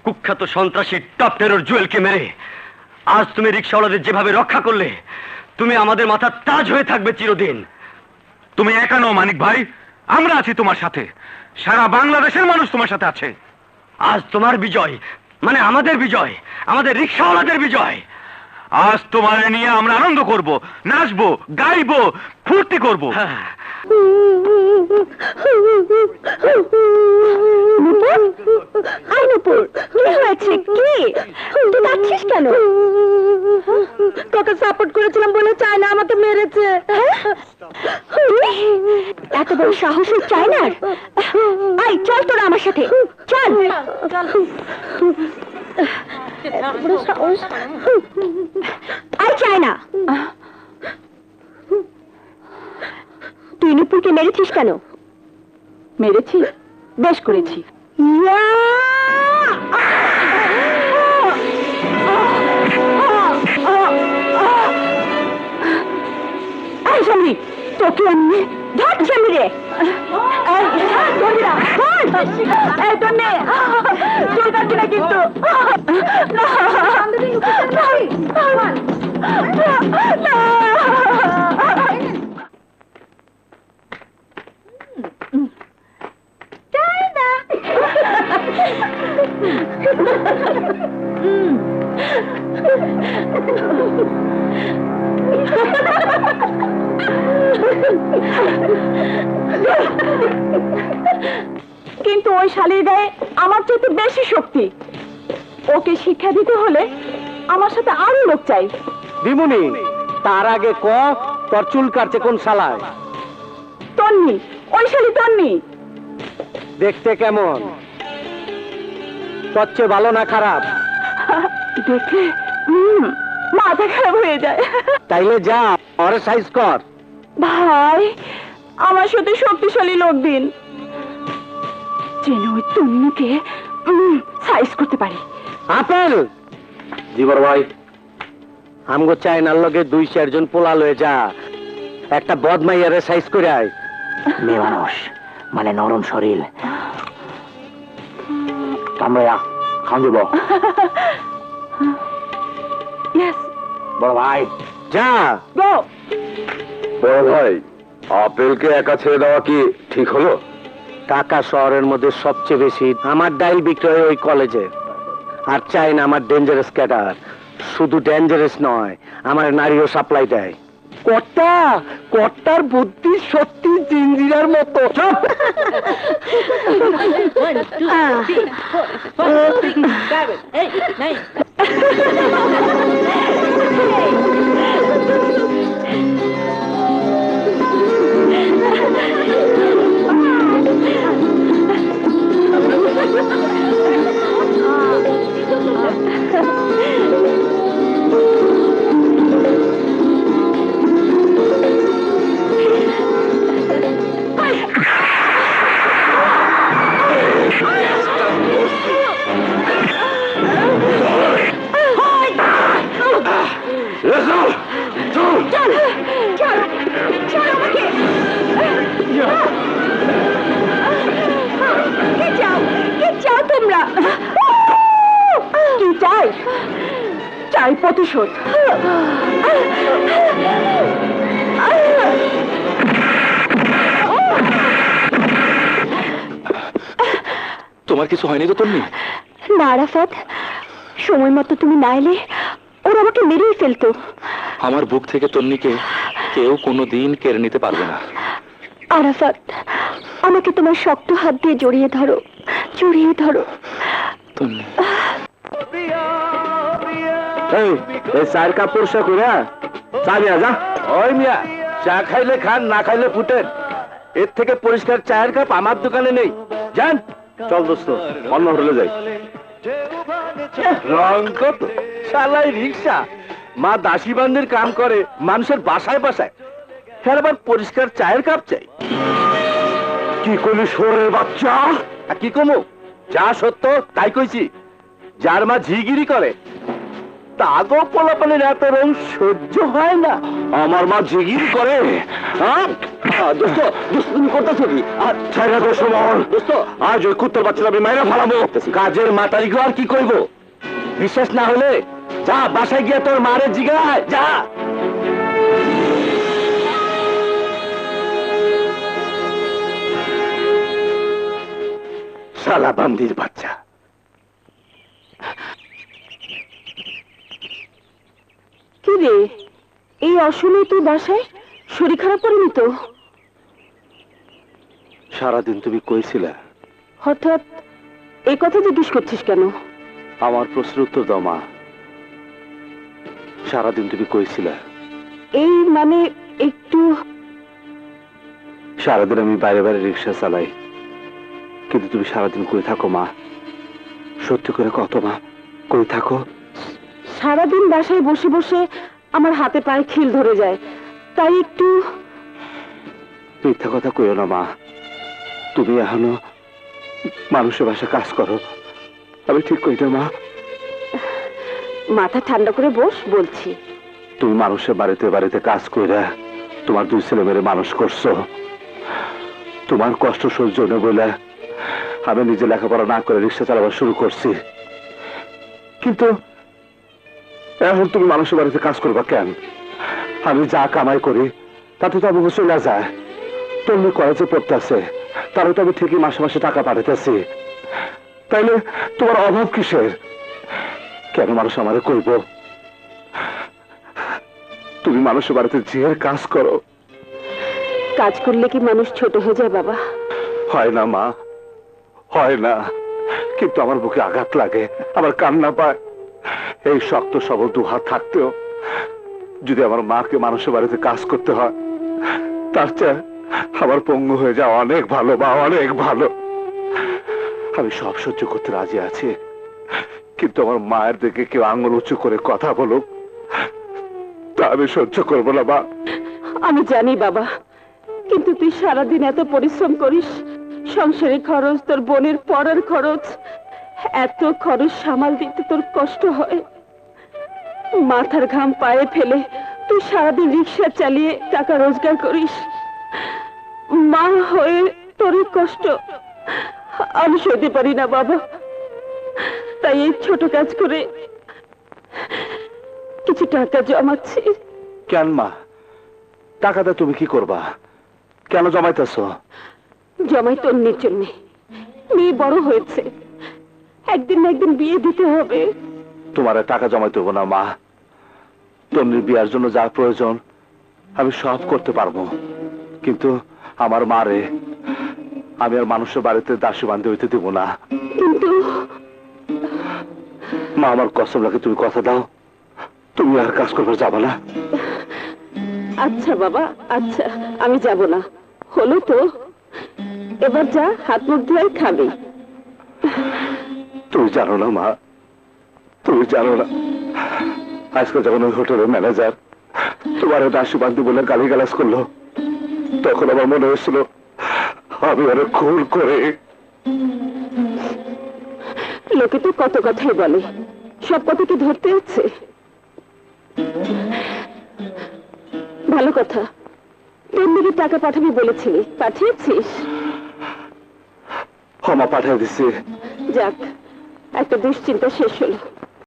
কুখ্যাত সন্ত্রাসী top terror জুয়েলকে মেরে আজ তুমি রিকশাওয়ালাদের যেভাবে রক্ষা করলে, তুমি আমাদের মাথার তাজ হয়ে থাকবে চিরদিন। তুমি একা নও মানিক ভাই, আমরা আছি তোমার সাথে, সারা বাংলাদেশের মানুষ তোমার সাথে আছে। আজ তোমার বিজয় মানে আমাদের বিজয়, আমাদের রিকশাওয়ালাদের বিজয়। আজ তোমার নিয়ে আমরা আনন্দ করব, নাচবো, গাইবো, ফুর্তি করব। কেন? তোকে সাপোর্ট করেছিলাম বলে চায় না আমাকে মেরেছে। এত বড় সাহস চায় না। আই চল তোরা আমার সাথে চল। আই চায় না। তুই নুপুরকে মেরেছিস কেন? মেরেছি, বেশ করেছি। তোকে আমি ধরছি রে। কিন্তু কিন্তু ওই শালীর গায়ে আমার চাইতে বেশি শক্তি। ওকে শিক্ষা দিতে হলে আমার সাথে আরো লোক চাই। বিমুনি, তার আগে ক তোর চুল কাটছে কোন শালায়? তন্নি, ওই শালী তন্নি। দেখতে কেমন? তোর চেয়ে ভালো না খারাপ? দেখে মাথা খারাপ হয়ে যায়। তাইলে যা ওরে সাইজ কর। ভাই, আমার সাথে শক্তিশালী লোক দিন, যেন ওই তন্নিকে সাইজ করতে পারি। আপেল জীবর ভাই, আমগো চাইনার লগে 2-4 জন পোলা লয়ে যা, একটা বদমাইয়ারে সাইজ করে আয়। মেয়ে মানুষ মানে নরম শরীর, কামড়া খান দিব। বড় ভাই যা। গো। বড় ভাই, আপেলকে একা ছেড়ে দেওয়া কি ঠিক হলো? ঢাকা শহরের মধ্যে সবচেয়ে বেশি আমার ডাইল বিক্রয় ওই কলেজে। আর চাই না আমার ডেঞ্জারাস ক্যাডার। শুধু ডেঞ্জারাস নয়, আমার নারীও সাপ্লাই দেয়। কর্তা, কর্তার বুদ্ধি সত্যি জিঞ্জিরার মতো। চুপ। চাই প্রতিশোধ। তোমার কিছু হয়নি তো তন্নি? না আরাফাত, সময় মতো তুমি না এলে ওরা আমাকে মেরেই ফেলতো। আমার বুক থেকে তন্নিকে কেউ কোনোদিন কেড়ে নিতে পারবে না। আরাফাত, আমাকে তোমার শক্ত হাত দিয়ে জড়িয়ে ধরো, জড়িয়ে ধরো। তন্নি, এই চার কাপ পরিষ্কার করে চা নিয়ে যা। ওই মিয়া, চা খাইলে খান, না খাইলে ফুটেন। এর থেকে পরিষ্কার চায়ের কাপ আমার দোকানে নেই। যান। চল দোস্ত, অন্য হোটেলে যাই। রং কত শালাই রিক্সা, মা দাসী বান্দির কাম করে মানুষের বাসায় বাসায়, ফের আবার পরিষ্কার চায়ের কাপ চাই। কি করলি শোরের বাচ্চা? কি কমো, যা সত্য তাই কইছি। যার মা ঝিগিরি করে তাগো পোলাপানের এত রং সহ্য হয় না। আমার মা জিগির করে। দোস্ত দোস্ত তুমি করতেছো কি? ছাইরা দোষ মহল দোস্ত, আজ ওই কুত্তার বাচ্চাটা আমি মাইরা ফেলাবো। কাজের মাতারি আর কি করব? বিশ্বাস না হলে যা বাসায় গিয়ে তোর মারে জিগায় যা। শালা বান্দির বাচ্চা। কি রে, এই অসময়ে তুই বাসায়? শরীর খারাপ করেনি তো? সারাদিন তুমি কইছিলে, হঠাৎ এই কথা জিজ্ঞেস করছিস কেন? আমার প্রশ্নের উত্তর দাও মা। সারাদিন তুমি কইছিলে। এই মানে একটু। সারাদিন আমি বাইরে বাইরে রিক্সা চালাই, কিন্তু তুমি সারাদিন কই থাকো মা? সত্যি করে কত মা, কই থাকো? সারাদিন বাসায় বসে বসে আমার হাতে পায়ে খিল ধরে যায়, তাই একটু। মিথ্যা কথা কইও না মা। তুমি এখনো মানুষের বাসায় কাজ করো। আমি ঠিক কই না মা? মাথা ঠান্ডা করে বস, বলছি। তুমি মানুষের বাড়িতে বাড়িতে কাজ কইরা তোমার 2 ছেলে মেয়ে মানুষ করছো। তোমার কষ্ট সহ্য না বলে আমি নিজে লেখাপড়া না করে রিক্সা চালাবা শুরু করছি। কিন্তু এখন তুমি মানুষের বাড়িতে কাজ করবা কেন? আমি যা কামাই করি তাতে তো আমাকে চলে যায়। তুমি কলেজে পড়তেছে, তারও তো আমি ঠিকই মাসে মাসে টাকা পাঠাইতেছি। তাইলে তোমার অভাব কিসের? কেন মানুষ আমারে কইব? তুমি মানুষের বাড়িতে যে কাজ করো। কাজ করলে কি মানুষ ছোট হয়ে যায় বাবা? হয় না মা, হয় না। কিন্তু আমার বুকে আঘাত লাগে, আমার কান্না পায়। এই শক্ত সবল 2 হাত থাকতেও যদি আমার মাকে মানুষের বাড়িতে কাজ করতে হয়, তার চেয়ে আমার পঙ্গু হয়ে যাওয়া অনেক ভালো বা অনেক ভালো। আমি সব সহ্য করতে রাজি আছি, কিন্তু আমার মায়ের দিকে কেউ আঙুল উঁচু করে কথা বলুক তা আমি সহ্য করবো না মা। আমি জানি বাবা, কিন্তু তুই সারাদিন এত পরিশ্রম করিস, সংসারের খরচ, তোর বোনের পড়ার খরচ, এত খরচ সামাল দিতে তোর কষ্ট হয়। মাথার ঘাম পায়ে ফেলে তুই সারাদিন রিক্সা চালিয়ে টাকা রোজগার করিস। মা হয়ে তোর এই কষ্ট আমি সইতে পারি না বাবা। তাই এই ছোট কাজ করে কিছু টাকা জমাচ্ছি। কেন মা, টাকাটা তুমি কি করবা? কেন জমাইতেছ? জমাই তন্নির জন্য। মেয়ে বড় হয়েছে, একদিন না একদিন বিয়ে দিতে হবে। তোমার টাকা জমাইতে হবো না মা। তন্নির বিয়ার জন্য যা প্রয়োজন আমি সব করতে পারবো, কিন্তু আমার মারে আমি আর মানুষের বাড়িতে দাসী বান্ধি হইতে দেব না। কিন্তু মা, আমার কসম লাগে, তুমি কথা দাও, তুমি আর কাজ করবার যাবা না। আচ্ছা বাবা, আচ্ছা, আমি যাব না। হলো তো, এবার যা, হাত মুখ ধুয়ে খাবি। তুমি জানো না মা, তুমি জানো না, আজকে যখন ওই হোটেলের ম্যানেজার তোমার দাসী বান্ধি বলে গালিগালাজ করলো, তখন আমার মনে হয়েছিল আমি আরো খুন করে। লোকে তো কত কথাই বলে, সব কথা কি ধরতে হচ্ছে? ভালো কথা, তোর দিকে টাকা পাঠাবি বলেছিলি, পাঠিয়েছিস? ক্ষমা পাঠিয়ে দিছি। যাক, একটা দুশ্চিন্তা শেষ হলো।